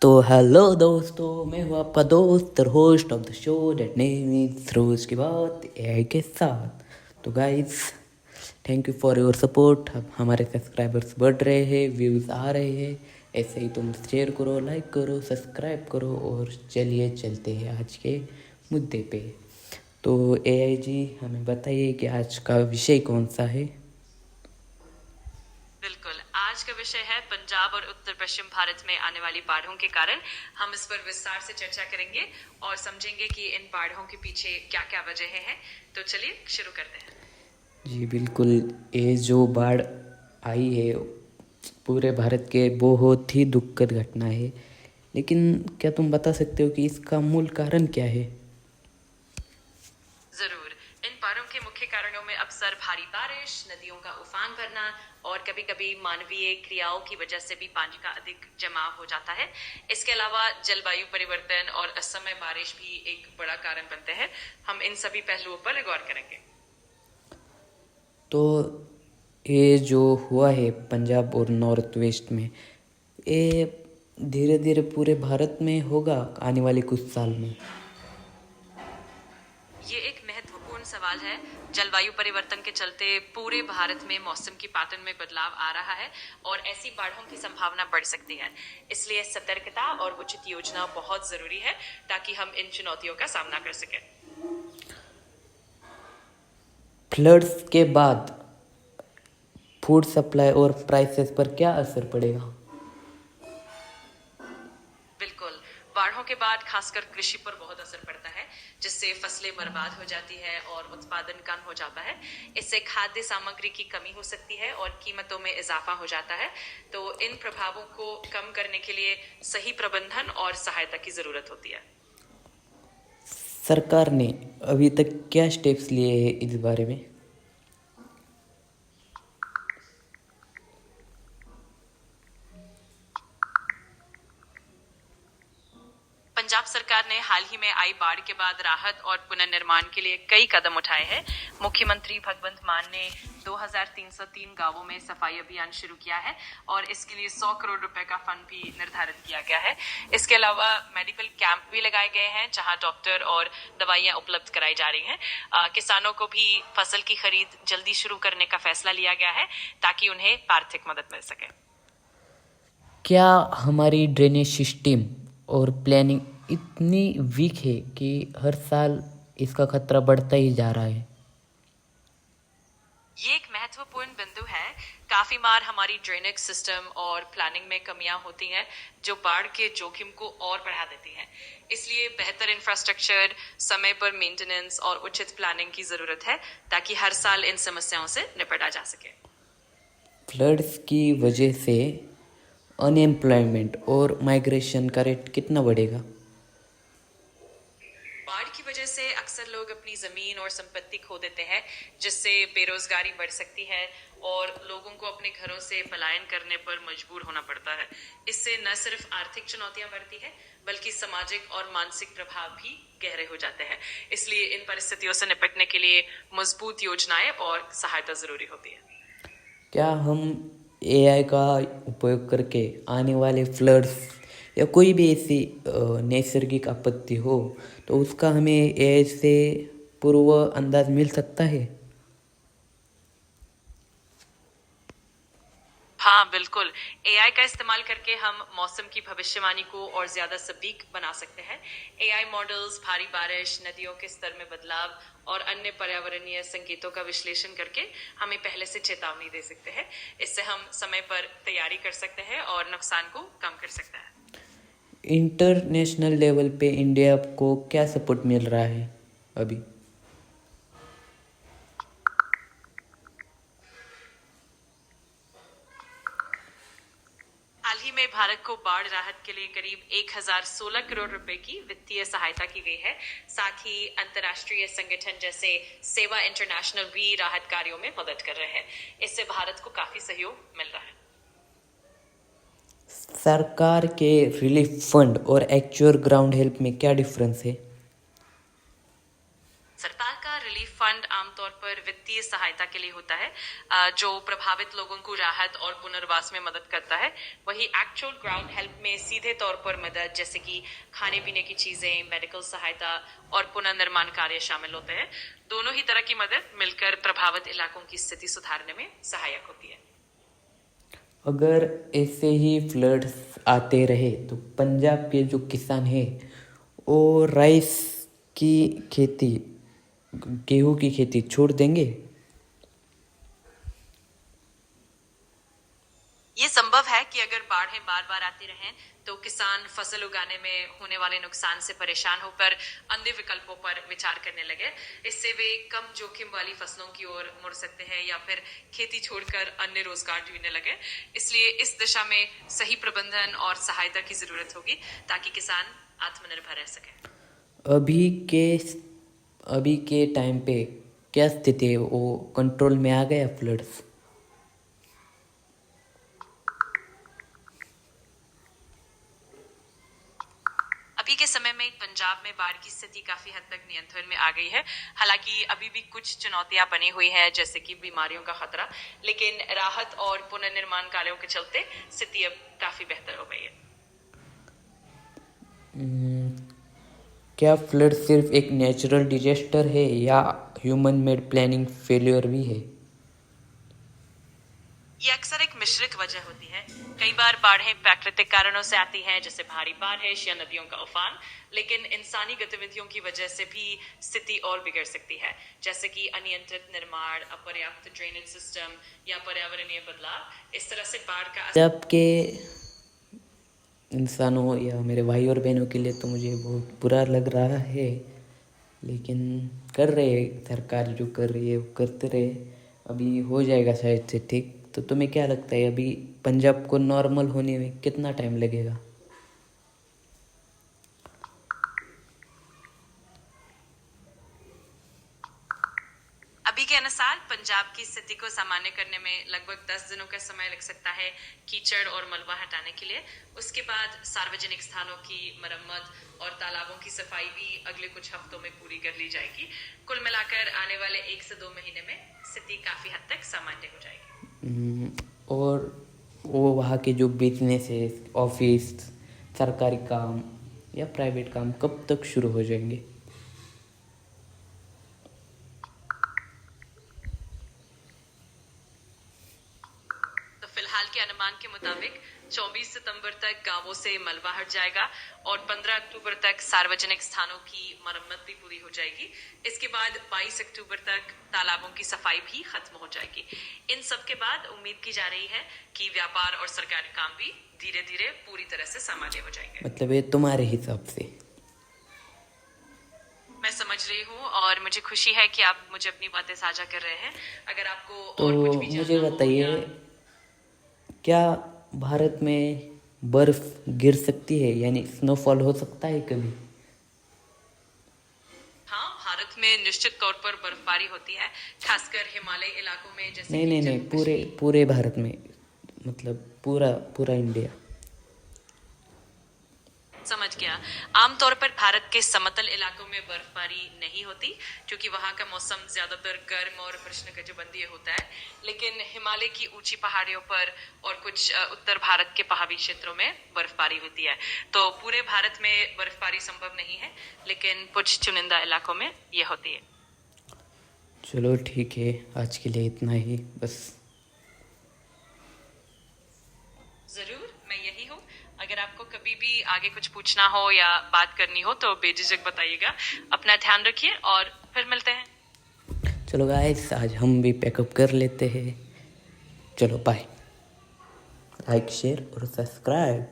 तो हेलो दोस्तों, मैं हूँ आपका दोस्त और host of the show that name is रोज की बात एआई के साथ। तो guys, thank you for your support. अब हमारे सब्सक्राइबर्स बढ़ रहे हैं, व्यूज़ आ रहे हैं। ऐसे ही तुम शेयर करो, लाइक करो, सब्सक्राइब करो और चलिए चलते हैं आज के मुद्दे पे। तो एआई जी, हमें बताइए कि आज का विषय कौन सा है। बिल्कुल, आज का विषय है पंजाब और उत्तर पश्चिम भारत में आने वाली बाढ़ों के कारण। हम इस पर विस्तार से चर्चा करेंगे और समझेंगे कि इन बाढ़ों के पीछे क्या क्या वजह हैं। तो चलिए शुरू करते हैं। जी बिल्कुल, ये जो बाढ़ आई है पूरे भारत के बहुत ही दुखद घटना है। लेकिन क्या तुम बता सकते हो कि इसका मूल कारण क्या है। जरूर, इन बाढ़ों के मुख्य कारणों में अक्सर भारी बारिश, नदियों का उफान भरना और कभी-कभी मानवीय क्रियाओं की वजह से भी पानी का अधिक जमाव हो जाता है। इसके अलावा जलवायु परिवर्तन और असमय बारिश भी एक बड़ा कारण बनते हैं। हम इन सभी पहलुओं पर गौर करेंगे। तो ये जो हुआ है पंजाब और नॉर्थ वेस्ट में, ये धीरे धीरे पूरे भारत में होगा आने वाले कुछ साल में। ये एक महत्वपूर्ण सवाल है। जलवायु परिवर्तन के चलते पूरे भारत में मौसम की पैटर्न में बदलाव आ रहा है और ऐसी बाढ़ों की संभावना बढ़ सकती है। इसलिए सतर्कता और उचित योजना बहुत जरूरी है ताकि हम इन चुनौतियों का सामना कर सकें। फ्लड्स के बाद फूड सप्लाई और प्राइसेस पर क्या असर पड़ेगा। बिल्कुल, बाढ़ों के बाद खासकर कृषि पर बहुत असर पड़ता है, जिससे फसलें बर्बाद हो जाती है और उत्पादन कम हो जाता है। इससे खाद्य सामग्री की कमी हो सकती है और कीमतों में इजाफा हो जाता है। तो इन प्रभावों को कम करने के लिए सही प्रबंधन और सहायता की जरूरत होती है। सरकार ने अभी तक क्या स्टेप्स लिए हैं इस बारे में। पंजाब सरकार ने हाल ही में आई बाढ़ के बाद राहत और पुनर्निर्माण के लिए कई कदम उठाए हैं। मुख्यमंत्री भगवंत मान ने 2303 गांवों में सफाई अभियान शुरू किया है और इसके लिए 100 करोड़ रुपए का फंड भी निर्धारित किया गया है। इसके अलावा मेडिकल कैंप भी लगाए गए हैं जहां डॉक्टर और दवाइयां उपलब्ध कराई जा रही हैं। किसानों को भी फसल की खरीद जल्दी शुरू करने का फैसला लिया गया है ताकि उन्हें आर्थिक मदद मिल सके। क्या हमारी ड्रेनेज सिस्टम और प्लानिंग इतनी वीक है कि हर साल इसका खतरा बढ़ता ही जा रहा है। ये एक महत्वपूर्ण बिंदु है। काफी बार हमारी ड्रेनेज सिस्टम और प्लानिंग में कमियां होती हैं जो बाढ़ के जोखिम को और बढ़ा देती हैं। इसलिए बेहतर इंफ्रास्ट्रक्चर, समय पर मेंटेनेंस और उचित प्लानिंग की जरूरत है ताकि हर साल इन समस्याओं से निपटा जा सके। फ्लड्स की वजह से अनएम्प्लॉयमेंट और माइग्रेशन का रेट कितना बढ़ेगा। बाढ़ की वजह से अक्सर लोग अपनी जमीन और संपत्ति खो देते हैं, जिससे बेरोजगारी बढ़ सकती है और लोगों को अपने घरों से पलायन करने पर मजबूर होना पड़ता है। इससे न सिर्फ आर्थिक चुनौतियां बढ़ती है बल्कि सामाजिक और मानसिक प्रभाव भी गहरे हो जाते हैं। इसलिए इन परिस्थितियों से निपटने के लिए मजबूत योजनाएं और सहायता जरूरी होती है। क्या हम एआई का उपयोग करके आने वाले फ्लड्स या कोई भी ऐसी नैसर्गिक आपत्ति हो तो उसका हमें एआई से पूर्व अंदाज मिल सकता है। हाँ बिल्कुल, एआई का इस्तेमाल करके हम मौसम की भविष्यवाणी को और ज्यादा सटीक बना सकते हैं। एआई मॉडल्स भारी बारिश, नदियों के स्तर में बदलाव और अन्य पर्यावरणीय संकेतों का विश्लेषण करके हमें पहले से चेतावनी दे सकते हैं। इससे हम समय पर तैयारी कर सकते हैं और नुकसान को कम कर सकते हैं। इंटरनेशनल लेवल पे इंडिया को क्या सपोर्ट मिल रहा है अभी। हाल ही में भारत को बाढ़ राहत के लिए करीब 1016 करोड़ रुपए की वित्तीय सहायता की गई है। साथ ही अंतर्राष्ट्रीय संगठन जैसे सेवा इंटरनेशनल भी राहत कार्यों में मदद कर रहे हैं। इससे भारत को काफी सहयोग मिल रहा है। सरकार के रिलीफ फंड और एक्चुअल ग्राउंड हेल्प में क्या डिफरेंस है। सरकार का रिलीफ फंड आमतौर पर वित्तीय वित्तीय सहायता के लिए होता है, जो प्रभावित लोगों को राहत और पुनर्वास में मदद करता है। वही एक्चुअल ग्राउंड हेल्प में सीधे तौर पर मदद, जैसे कि खाने पीने की चीजें, मेडिकल सहायता और पुनर्निर्माण कार्य शामिल होते हैं। दोनों ही तरह की मदद मिलकर प्रभावित इलाकों की स्थिति सुधारने में सहायक होती है। अगर ऐसे ही फ्लड्स आते रहे तो पंजाब के जो किसान हैं वो राइस की खेती, गेहूं की खेती छोड़ देंगे? ये संभव है कि अगर बाढ़ें बार बार आती रहें तो किसान फसल उगाने में होने वाले नुकसान से परेशान होकर अन्य विकल्पों पर विचार करने लगे। इससे वे कम जोखिम वाली फसलों की ओर मुड़ सकते हैं या फिर खेती छोड़कर अन्य रोजगार ढूंढने लगे। इसलिए इस दिशा में सही प्रबंधन और सहायता की जरूरत होगी ताकि किसान आत्मनिर्भर रह सके। अभी के टाइम पे क्या स्थिति है? वो कंट्रोल में आ गया फ्लड्स? अभी के समय में पंजाब में बाढ़ की स्थिति काफी हद तक नियंत्रण में आ गई है। हालांकि अभी भी कुछ चुनौतियां बनी हुई हैं, जैसे कि बीमारियों का खतरा, लेकिन राहत और पुनर्निर्माण कार्यों के चलते स्थिति अब काफी बेहतर हो गई है। क्या फ्लड सिर्फ एक नेचुरल डिजास्टर है या ह्यूमन मेड प्लानिंग फेल्योर भी है? ये अक्सर एक मिश्रित वजह होती है। कई बार बाढ़ें प्राकृतिक कारणों से आती हैं, जैसे भारी बारिश या नदियों का उफान, लेकिन इंसानी गतिविधियों की वजह से भी स्थिति और बिगड़ सकती है, जैसे कि अनियंत्रित निर्माण, अपर्याप्त ड्रेनेज सिस्टम या पर्यावरणीय बदलाव। इस तरह से बाढ़ का सबके इंसानों या मेरे भाई और बहनों के लिए तो मुझे बहुत बुरा लग रहा है, लेकिन कर रहे, सरकार जो कर रही है वो करते रहे, अभी हो जाएगा शायद से ठीक। तो तुम्हें क्या लगता है अभी पंजाब को नॉर्मल होने में कितना टाइम लगेगा? अभी के अनुसार पंजाब की स्थिति को सामान्य करने में लगभग 10 दिनों का समय लग सकता है कीचड़ और मलबा हटाने के लिए। उसके बाद सार्वजनिक स्थानों की मरम्मत और तालाबों की सफाई भी अगले कुछ हफ्तों में पूरी कर ली जाएगी। कुल मिलाकर आने वाले 1 से 2 महीने में स्थिति काफी हद तक सामान्य हो जाएगी। और वो वहाँ के जो बिजनेसेस, ऑफिस, सरकारी काम या प्राइवेट काम कब तक शुरू हो जाएंगे? फिलहाल के अनुमान के मुताबिक 24 सितंबर तक गांवों से मलबा हट जाएगा और 15 अक्टूबर तक सार्वजनिक स्थानों की मरम्मत भी पूरी हो जाएगी। इसके बाद 22 अक्टूबर तक तालाबों की सफाई भी खत्म हो जाएगी। इन सब के बाद उम्मीद की जा रही है कि व्यापार और सरकारी काम भी धीरे धीरे पूरी तरह से सामान्य हो जाएंगे। मतलब ये तुम्हारे हिसाब से? मैं समझ रही हूँ और मुझे खुशी है कि आप मुझे अपनी बातें साझा कर रहे हैं। अगर आपको तो और कुछ भी मुझे जानना हो बताइए, या क्या भारत में बर्फ गिर सकती है, यानी स्नोफॉल हो सकता है कभी? हाँ, भारत में निश्चित तौर पर बर्फबारी होती है, खासकर हिमालयी इलाकों में, जैसे नहीं, पूरे भारत में, मतलब पूरा इंडिया। समझ गया। आमतौर पर भारत के समतल इलाकों में बर्फबारी नहीं होती, क्योंकि वहां का मौसम ज्यादातर गर्म और उष्णकटिबंधीय होता है। लेकिन हिमालय की ऊंची पहाड़ियों पर और कुछ उत्तर भारत के पहाड़ी क्षेत्रों में बर्फबारी होती है। तो पूरे भारत में बर्फबारी संभव नहीं है, लेकिन कुछ चुनिंदा इलाकों में यह होती है। चलो ठीक है, आज के लिए इतना ही बस। जरूर, मैं यही हूँ। अगर आपको कभी भी आगे कुछ पूछना हो या बात करनी हो तो बेझिझक बताइएगा। अपना ध्यान रखिए और फिर मिलते हैं। चलो गाइस, आज हम भी पैकअप कर लेते हैं। चलो बाय। लाइक, शेयर और सब्सक्राइब।